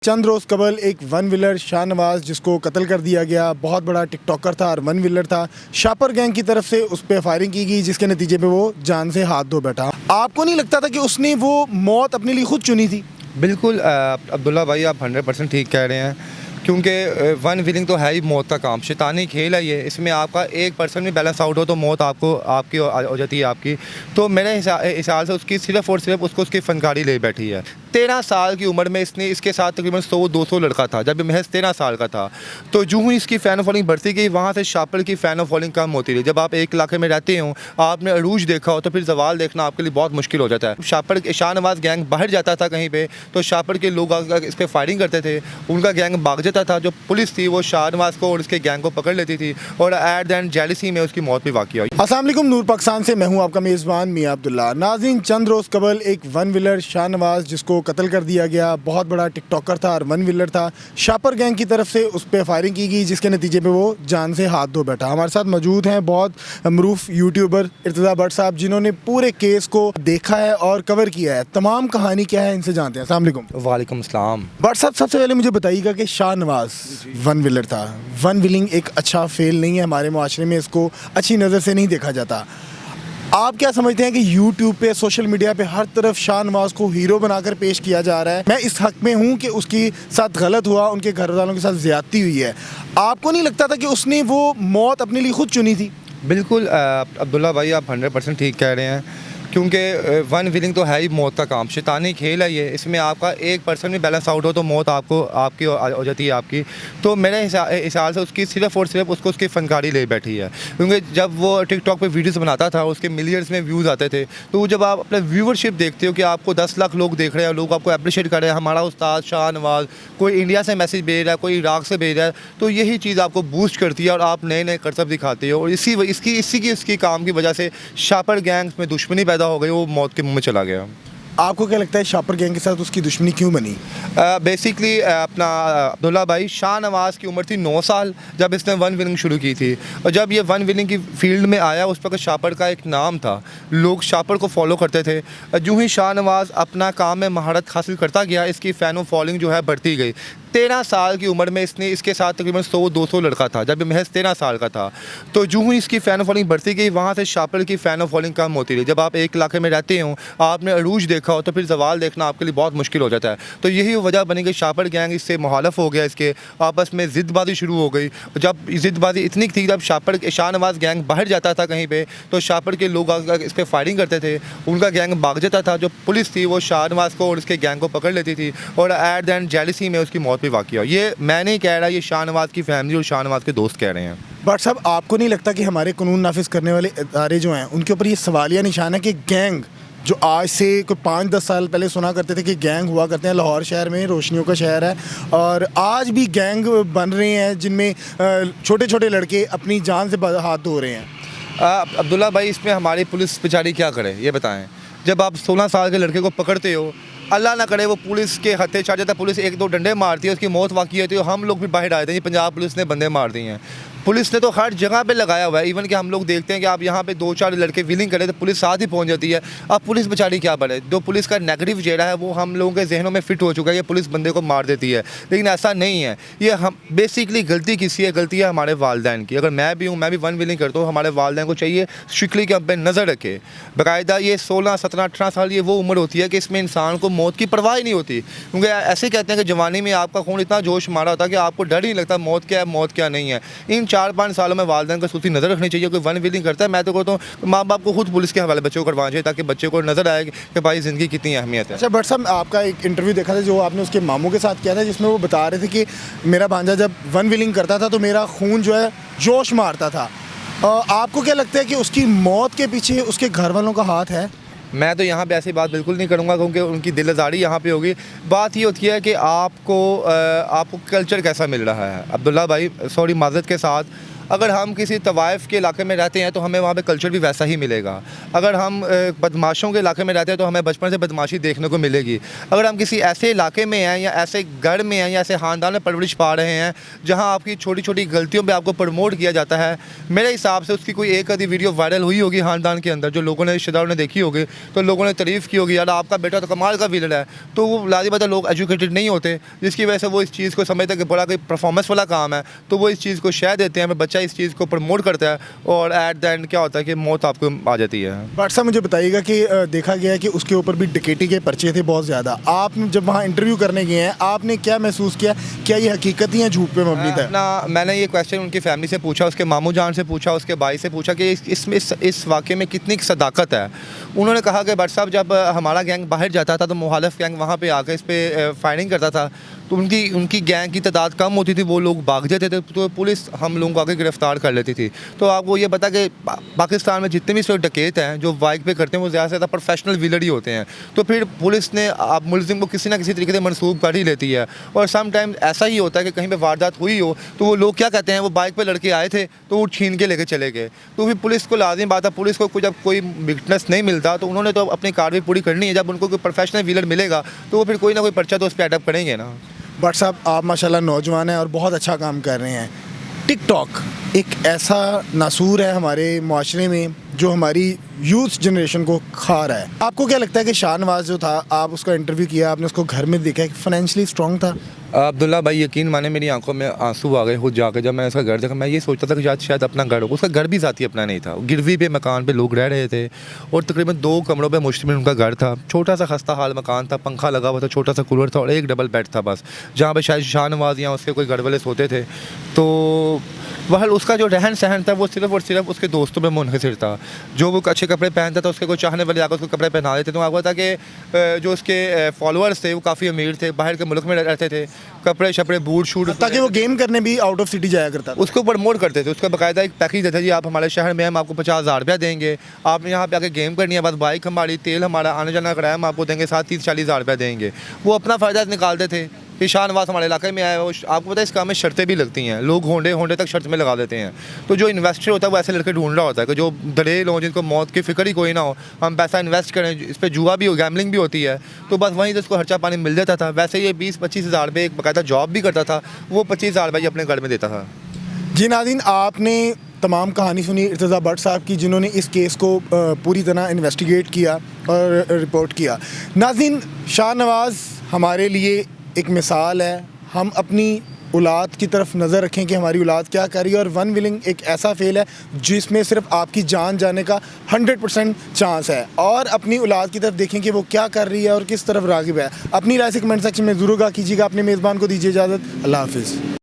चंद रोज़ कबल एक one wheeler Shahnawaz जिसको कत्ल कर दिया गया, बहुत बड़ा टिकटॉकर था और वन व्हीलर था। शापर गैंग की तरफ से उस पर फायरिंग की गई जिसके नतीजे में वो जान से हाथ धो बैठा। आपको नहीं लगता था कि उसने वो मौत अपने लिए खुद चुनी थी? बिल्कुल अब्दुल्ला भाई, आप 100% ठीक कह रहे हैं, क्योंकि वन व्हीलिंग तो है ही मौत का काम, शैतानी खेल है ये। इसमें आपका एक पर्सन भी बैलेंस आउट हो तो मौत आपकी हो जाती है आपकी। तो मेरे हिसाब से उसकी सिर्फ और सिर्फ उसको उसकी फनकारी ले बैठी है। 13 साल की उम्र में इसके साथ तकरीबन 100-200 लड़का था जब महज 13 साल का था। तो जो ही इसकी फ़ैन फॉलोइंग बढ़ती गई, वहाँ से शापर की फ़ैन फॉलोइंग कम होती रही। जब आप एक इलाके में रहते हो, आपने अरूज देखा हो, तो फिर जवाल देखना आपके लिए बहुत मुश्किल हो जाता है। शापर शाहनवाज गैंग बाहर जाता था कहीं पे, तो शापर के लोग इस पर फायरिंग करते थे, उनका गैंग भाग जाता था। जो पुलिस थी वो शाहनवाज को और उसके गैंग को पकड़ लेती थी और एट द एंड जेलसी में उसकी मौत भी वाक़ई हुई। अस्सलाम वालेकुम, नूर पाकिस्तान से मैं हूं आपका मेज़बान मियां अब्दुल्ला। नाज़रीन, चंद रोज़ कबल एक वन व्हीलर शाहनवाज जिसको कत्ल कर दिया गया, बहुत बड़ा टिकटॉकर था और वन व्हीलर था। शापर गैंग की तरफ से उस पर फायरिंग की गई जिसके नतीजे में वो जान से हाथ धो बैठा। हमारे साथ मौजूद हैं बहुत मरूफ यूट्यूबर इर्तिज़ा भट्ट साहब, जिन्होंने पूरे केस को देखा है और कवर किया है। तमाम कहानी क्या है इनसे जानते हैं। अस्सलाम वालेकुम। वालेकुम सलाम। भट्ट साहब, सबसे पहले मुझे बताइएगा कि शाहनवाज वन व्हीलर था। वन व्हीलिंग एक अच्छा फेल नहीं है, हमारे माशरे में इसको अच्छी नज़र से नहीं देखा जाता। आप क्या समझते हैं कि यूट्यूब पे, सोशल मीडिया पे हर तरफ शाहनवाज को हीरो बनाकर पेश किया जा रहा है? मैं इस हक में हूँ कि उसके साथ गलत हुआ, उनके घर वालों के साथ ज़्यादती हुई है। आपको नहीं लगता था कि उसने वो मौत अपने लिए खुद चुनी थी? बिल्कुल अब्दुल्ला भाई, आप 100% ठीक कह रहे हैं, क्योंकि वन व्हीलिंग तो है ही मौत का काम, शैतानी खेल है ये। इसमें आपका एक पर्सन भी बैलेंस आउट हो तो मौत आपकी हो जाती है आपकी। तो मेरे हिसाब से उसकी सिर्फ और सिर्फ उसको उसकी फनकारी ले बैठी है, क्योंकि जब वो टिकटॉक पे वीडियोस बनाता था उसके मिलियंस में व्यूज़ आते थे। तो जब आप अपने व्यूवरशिप देखते हो कि आपको 10 लाख लोग देख रहे हैं, लोग आपको अप्रिशिएट कर रहे हैं, हमारा उस्ताद शाहनवाज, कोई इंडिया से मैसेज भेज रहा है, कोई इराक से भेज रहा है, तो यही चीज़ आपको बूस्ट करती है और आप नए नए करतब दिखाते हो। और इसकी काम की वजह से शापर गैंग्स में दुश्मनी पैदा हो गई, वो मौत के मुंह में चला गया। आपको क्या लगता है शापर गैंग के साथ उसकी दुश्मनी क्यों बनी? बेसिकली अपना अब्दुल्ला भाई, शाहनवाज की उम्र थी 9 साल जब इसने वन व्हीलिंग शुरू की थी। और जब ये वन व्हीलिंग की फील्ड में आया, उस पर शापर का एक नाम था, लोग शापर को फॉलो करते थे। जो ही शाहनवाज अपना काम में महारत हासिल करता गया, इसकी फ़ैन फॉलोइंग जो है बढ़ती गई। 13 साल की उम्र में इसके साथ तकरीबन 100-200 लड़का था जब महज 13 साल का था। तो जो ही इसकी फ़ैन फॉलोइंग बढ़ती गई, वहाँ से शापर की फ़ैन फॉलोइंग कम होती रही। जब आप एक इलाके में रहते हो, आपने अरूज देखा हो, तो फिर जवाल देखना आपके लिए बहुत मुश्किल हो जाता है। तो यही वजह बनी कि शापर गैंग इससे मुखालिफ हो गया, इसके आपस में ज़िद्दबाजी शुरू हो गई। जब ज़िद्दबाजी इतनी थी, जब शाहनवाज गैंग बाहर जाता था कहीं पर, तो शापर के लोग इस पर फायरिंग करते थे, उनका गैंग भाग जाता था। जो पुलिस थी वो शाहनवाज को और उसके गैंग को पकड़ लेती थी और एट द एंड जेलसी में उसकी मौत भी वाक़ई हुई। ये मैं नहीं कह रहा, ये शाहनवाज की फैमिली और शाहनवाज के दोस्त कह रहे हैं। बट साहब, आपको नहीं लगता कि हमारे कानून नाफिज करने वाले इदारे जो हैं उनके ऊपर ये सवालिया निशान है कि गैंग जो आज से कोई 5-10 साल पहले सुना करते थे कि गैंग हुआ करते हैं, लाहौर शहर में रोशनियों का शहर है और आज भी गैंग बन रहे हैं जिनमें छोटे छोटे लड़के अपनी जान से हाथ धो रहे हैं? अब्दुल्ला भाई, इसमें हमारी पुलिस बेचारी क्या करे ये बताएं। जब आप 16 साल के लड़के को पकड़ते हो, अल्लाह ना करे वो पुलिस के हत्थे चढ़ जाता है, पुलिस 1-2 डंडे मारती है, उसकी मौत वाक़ई होती है, हम लोग भी बाहर आए थे। पंजाब पुलिस ने बंदे मार दिए हैं। पुलिस ने तो हर जगह पे लगाया हुआ है। इवन कि हम लोग देखते हैं कि आप यहाँ पे 2-4 लड़के व्हीलिंग करें तो पुलिस साथ ही पहुँच जाती है। अब पुलिस बेचारी क्या बने, जो पुलिस का नेगेटिव चेहरा है वो हम लोगों के जहनों में फिट हो चुका है, ये पुलिस बंदे को मार देती है। लेकिन ऐसा नहीं है। ये हम बेसिकली गलती किसी है, गलती है हमारे वालदैन की। अगर मैं भी हूँ, मैं भी वन व्हीलिंग करता हूँ, हमारे वालदैन को चाहिए स्ट्रिक्टली कि हम पे नज़र रखे बाकायदा। ये 16, 17, 18 साल ये वो उम्र होती है कि इसमें इंसान को मौत की परवाह ही नहीं होती, क्योंकि ऐसे कहते हैं कि जवानी में आपका खून इतना जोश मारा होता है कि आपको डर ही नहीं लगता मौत क्या है, मौत क्या नहीं है। इन 4-5 सालों में वालिदैन को सूती नज़र रखनी चाहिए। कोई वन व्हीलिंग करता है, मैं तो कहता हूँ माँ बाप को खुद पुलिस के हवाले बच्चों को करवाना चाहिए, ताकि बच्चे को नज़र आए कि भाई ज़िंदगी कितनी अहमियत है। अच्छा बट साहब, आपका एक इंटरव्यू देखा था जो आपने उसके मामू के साथ किया था, जिसमें वो बता रहे थे कि मेरा भांजा जब वन व्हीलिंग करता था तो मेरा खून जो है जोश मारता था। आपको क्या लगता है कि उसकी मौत के पीछे उसके घर वालों का हाथ है? मैं तो यहाँ पे ऐसी बात बिल्कुल नहीं करूँगा, क्योंकि उनकी दिल आज़ारी यहाँ पे होगी। बात ये होती है कि आपको कल्चर कैसा मिल रहा है। अब्दुल्ला भाई, सॉरी माज़रत के साथ, अगर हम किसी तवाइफ के इलाके में रहते हैं तो हमें वहाँ पे कल्चर भी वैसा ही मिलेगा। अगर हम बदमाशों के इलाके में रहते हैं तो हमें बचपन से बदमाशी देखने को मिलेगी। अगर हम किसी ऐसे इलाके में हैं या ऐसे घर में हैं या ऐसे ख़ानदान में परवरिश पा रहे हैं जहाँ आपकी छोटी छोटी गलतियों पर आपको प्रमोट किया जाता है, मेरे हिसाब से उसकी कोई एक आधी वीडियो वायरल हुई होगी ख़ानदान के अंदर, जो लोगों ने रिश्तेदारों ने देखी होगी, तो लोगों ने तारीफ़ की होगी, यार आपका बेटा तो कमाल का विलन है। तो वो लाजिम बात है लोग एजुकेटेड नहीं होते, जिसकी वजह से वो इस चीज़ को समझते हैं कि बड़ा कोई परफॉर्मेंस वाला काम है, तो वो इस चीज़ को शेयर देते हैं, बच्चा इस चीज़ को प्रमोट करता है और एट द एंड क्या होता है कि मौत आपको आ जाती है। बट साहब मुझे बताइएगा कि देखा गया है कि उसके ऊपर भी डकैती के पर्चे थे बहुत ज़्यादा। आप जब वहाँ इंटरव्यू करने गए हैं, आपने क्या महसूस किया? क्या ये हकीकत ही है, झूठ पे मबनी था? मैंने ये क्वेश्चन उनकी फैमिली से पूछा, उसके मामू जान से पूछा, उसके भाई से पूछा कि इसमें इस वाक़े में कितनी सदाकत है। उन्होंने कहा कि भट्ट साहब जब हमारा गैंग बाहर जाता था तो मुखालिफ गैंग वहाँ पे आकर इस पर फायरिंग करता था, तो उनकी गैंग की तादाद कम होती थी, वो लोग भाग जाते थे, तो पुलिस हम लोगों को आके गिरफ़्तार कर लेती थी। तो आपको ये पता कि पाकिस्तान में जितने भी डकैत हैं जो बाइक पे करते हैं वो ज़्यादा से ज़्यादा प्रोफेशनल विलर ही होते हैं। तो फिर पुलिस ने आप मुलजिम को किसी ना किसी तरीके से मनसूब कर ही लेती है। और सम टाइम ऐसा ही होता है कि कहीं पर वारदात हुई हो तो वो लोग क्या कहते हैं, वो बाइक पर लड़के आए थे तो वो छीन के लेके चले गए। तो फिर पुलिस को लाजिम बात है, पुलिस को जब कोई विटनेस नहीं मिलता तो उन्होंने तो अपनी कार्रवाई पूरी करनी है। जब उनको कोई प्रोफेशनल विलर मिलेगा तो वो फिर कोई ना कोई पर्चा तो उस पर एडअप करेंगे ना। बट साहब आप माशाल्लाह नौजवान हैं और बहुत अच्छा काम कर रहे हैं। टिकटॉक एक ऐसा नासूर है हमारे माशरे में जो हमारी यूथ जनरेशन को खा रहा है। आपको क्या लगता है कि शाहनवाज जो था, आप उसका इंटरव्यू किया, आपने उसको घर में देखा, फाइनेंशियली स्ट्रॉन्ग था? अब्दुल्ला भाई यकीन माने मेरी आंखों में आंसू आ गए खुद जाके जब मैंने उसका घर देखा। मैं ये सोचता था कि शायद अपना घर हो, उसका घर भी ज़ाती अपना नहीं था, गिरवी पे मकान पे लोग रह रहे थे और तकरीबन 2 कमरों पे मुश्तमिल उनका घर था। छोटा सा खस्ता हाल मकान था, पंखा लगा हुआ था, छोटा सा कूलर था और एक डबल बेड था बस, जहाँ पे शायद शाहनवाज या उसके कोई घर वाले सोते थे। तो वह उसका जो रहन सहन था वो सिर्फ़ और सिर्फ उसके दोस्तों में मुनहसर था। जो वो अच्छे कपड़े पहनता था उसके कोई चाहने वाले आकर उसको कपड़े पहना देते। तो आपको था कि जो उसके फॉलोअर्स थे वो काफ़ी अमीर थे, बाहर के मुल्क में रहते थे, कपड़े शपड़े बूट शूट, ताकि वो गेम करने भी आउट ऑफ सिटी जाया करता था। उसको प्रमोट करते थे। उसका बाकायदा एक पैकेज देता जी आप हमारे शहर में हम आपको 50,000 रुपया देंगे, आपने यहाँ पे आके गेम करनी है, बस बाइक हमारी, तेल हमारा, आने जाना किराया हम आपको देंगे, साथ 30-40 हज़ार रुपया देंगे। वो अपना फ़ायदा निकालते थे कि शाहनवाज हमारे इलाके में आया है। आपको पता है इस काम में शर्तें भी लगती हैं, लोग होंडे तक शर्त में लगा देते हैं। तो जो इन्वेस्टर होता है वो ऐसे लड़के ढूंढ रहा होता है कि जो दलेल हों, जिनको मौत की फ़िक्र ही कोई ना हो, हम पैसा इन्वेस्ट करें, इस पर जुआ भी हो, गैमलिंग भी होती है, तो बस वहीं से उसको खर्चा पानी मिल जाता था। वैसे ये 20-25 हज़ार रुपये एक बाकायदा जॉब भी करता था, वो 25 हज़ार रुपये अपने घर में देता था। जी नाज़रीन, आपने तमाम कहानी सुनी इर्तज़ा भट्ट साहब की, जिन्होंने इस केस को पूरी तरह इन्वेस्टिगेट किया और रिपोर्ट किया। नाज़रीन, शाहनवाज हमारे लिए एक मिसाल है। हम अपनी औलाद की तरफ नज़र रखें कि हमारी औलाद क्या कर रही है। और वन विलिंग एक ऐसा फेल है जिसमें सिर्फ आपकी जान जाने का 100% चांस है। और अपनी औलाद की तरफ देखें कि वो क्या कर रही है और किस तरफ राग़िब है। अपनी राय से कमेंट सेक्शन में ज़रूर आगाह कीजिएगा। अपने मेज़बान को दीजिए इजाज़त। अल्लाह हाफ़िज़।